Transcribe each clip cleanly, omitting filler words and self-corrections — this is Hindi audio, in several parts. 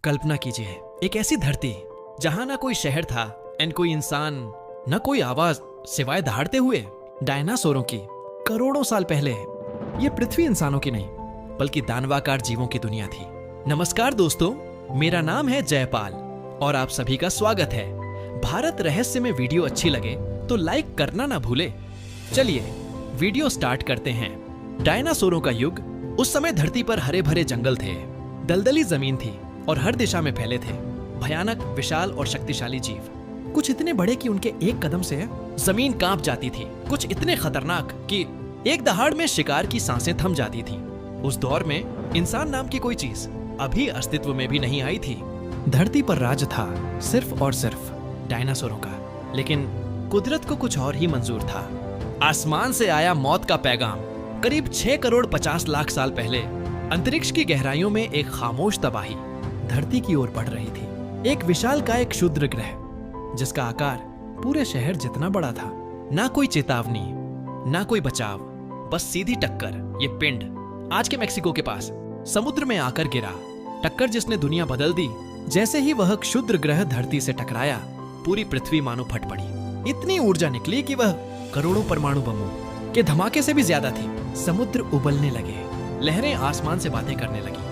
कल्पना कीजिए, एक ऐसी धरती जहां ना कोई शहर था एंड कोई इंसान, न कोई आवाज सिवाय दहाड़ते हुए डायनासोरों की। करोड़ों साल पहले ये पृथ्वी इंसानों की नहीं बल्कि दानवाकार जीवों की दुनिया थी। नमस्कार दोस्तों, मेरा नाम है जयपाल और आप सभी का स्वागत है। भारत रहस्य में वीडियो अच्छी लगे तो लाइक करना ना भूले। चलिए वीडियो स्टार्ट करते हैं। डायनासोरों का युग। उस समय धरती पर हरे भरे जंगल थे, दलदली जमीन थी और हर दिशा में फैले थे भयानक, विशाल और शक्तिशाली जीव। कुछ इतने बड़े कि उनके एक कदम से जमीन कांप जाती थी, कुछ इतने खतरनाक कि एक दहाड़ में शिकार की सांसें थम जाती थीं। उस दौर में इंसान नाम की कोई चीज अभी अस्तित्व में भी नहीं आई थी। धरती पर राज था सिर्फ और सिर्फ डायनासोरों का, लेकिन कुदरत को कुछ और ही मंजूर था। आसमान से आया मौत का पैगाम। करीब 6 करोड़ 50 लाख साल पहले अंतरिक्ष की गहराइयों में एक खामोश तबाही धरती की ओर बढ़ रही थी। एक विशालकाय क्षुद्र ग्रह जिसका आकार पूरे शहर जितना बड़ा था। ना कोई चेतावनी, ना कोई बचाव, बस सीधी टक्कर। ये पिंड आज के मेक्सिको के पास समुद्र में आकर गिरा। टक्कर जिसने दुनिया बदल दी। जैसे ही वह क्षुद्र ग्रह धरती से टकराया, पूरी पृथ्वी मानो फट पड़ी। इतनी ऊर्जा निकली कि वह करोड़ों परमाणु बमों के धमाके से भी ज्यादा थी। समुद्र उबलने लगे, लहरें आसमान से बातें करने लगी।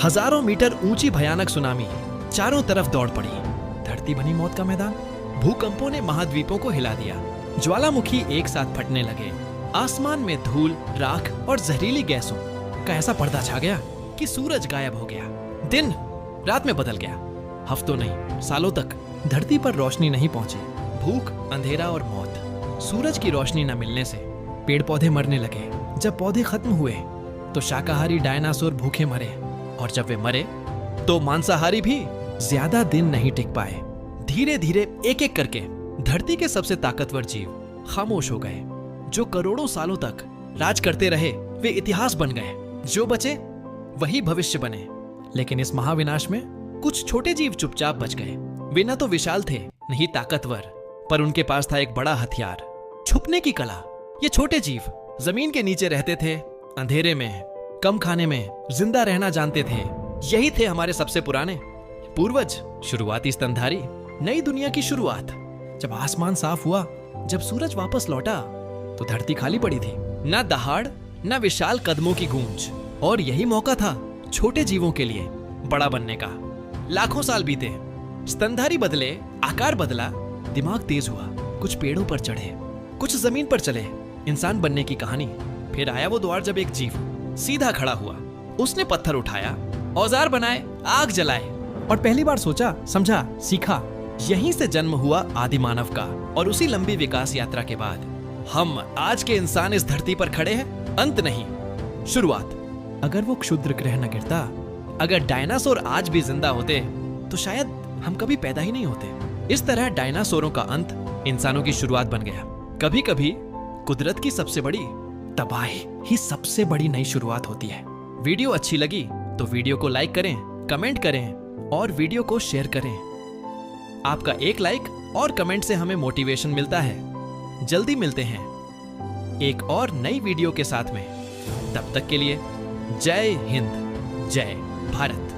हजारों मीटर ऊंची भयानक सुनामी चारों तरफ दौड़ पड़ी। धरती बनी मौत का मैदान। भूकंपों ने महाद्वीपों को हिला दिया। ज्वालामुखी एक साथ फटने लगे। आसमान में धूल, राख और जहरीली गैसों का ऐसा पर्दा छा गया कि सूरज गायब हो गया। दिन रात में बदल गया। हफ्तों नहीं, सालों तक धरती पर रोशनी नहीं पहुंची। भूख, अंधेरा और मौत। सूरज की रोशनी न मिलने से पेड़ पौधे मरने लगे। जब पौधे खत्म हुए तो शाकाहारी डायनासोर भूखे मरे, और जब वे मरे तो मांसाहारी भी ज्यादा दिन नहीं टिक पाए। धीरे धीरे एक एक करके धरती के सबसे ताकतवर जीव खामोश हो गए। जो करोड़ों सालों तक राज करते रहे वे इतिहास बन गए। जो बचे वही भविष्य बने। लेकिन इस महाविनाश में कुछ छोटे जीव चुपचाप बच गए। वे न तो विशाल थे, नहीं ताकतवर, पर उनके पास था एक बड़ा हथियार, छुपने की कला। ये छोटे जीव जमीन के नीचे रहते थे, अंधेरे में, कम खाने में जिंदा रहना जानते थे। यही थे हमारे सबसे पुराने पूर्वज, शुरुआती स्तनधारी। नई दुनिया की शुरुआत। जब आसमान साफ हुआ, जब सूरज वापस लौटा, तो धरती खाली पड़ी थी। ना दहाड़, ना विशाल कदमों की गूंज। और यही मौका था छोटे जीवों के लिए बड़ा बनने का। लाखों साल बीते, स्तनधारी बदले, आकार बदला, दिमाग तेज हुआ। कुछ पेड़ों पर चढ़े, कुछ जमीन पर चले। इंसान बनने की कहानी। फिर आया वो द्वार जब एक जीव सीधा खड़ा हुआ। उसने पत्थर उठाया, औजार बनाए, आग जलाए और पहली बार सोचा, समझा, सीखा। यहीं से जन्म हुआ आदि मानव का। और उसी लंबी विकास यात्रा के बाद हम आज के इंसान इस धरती पर खड़े हैं। अंत नहीं, शुरुआत। अगर वो क्षुद्र ग्रह न गिरता, अगर डायनासोर आज भी जिंदा होते, तो शायद हम कभी पैदा ही नहीं होते। इस तरह डायनासोरों का अंत इंसानों की शुरुआत बन गया। कभी कभी कुदरत की सबसे बड़ी तबाही ही सबसे बड़ी नई शुरुआत होती है। वीडियो अच्छी लगी तो वीडियो को लाइक करें, कमेंट करें और वीडियो को शेयर करें। आपका एक लाइक और कमेंट से हमें मोटिवेशन मिलता है। जल्दी मिलते हैं एक और नई वीडियो के साथ में। तब तक के लिए जय हिंद, जय भारत।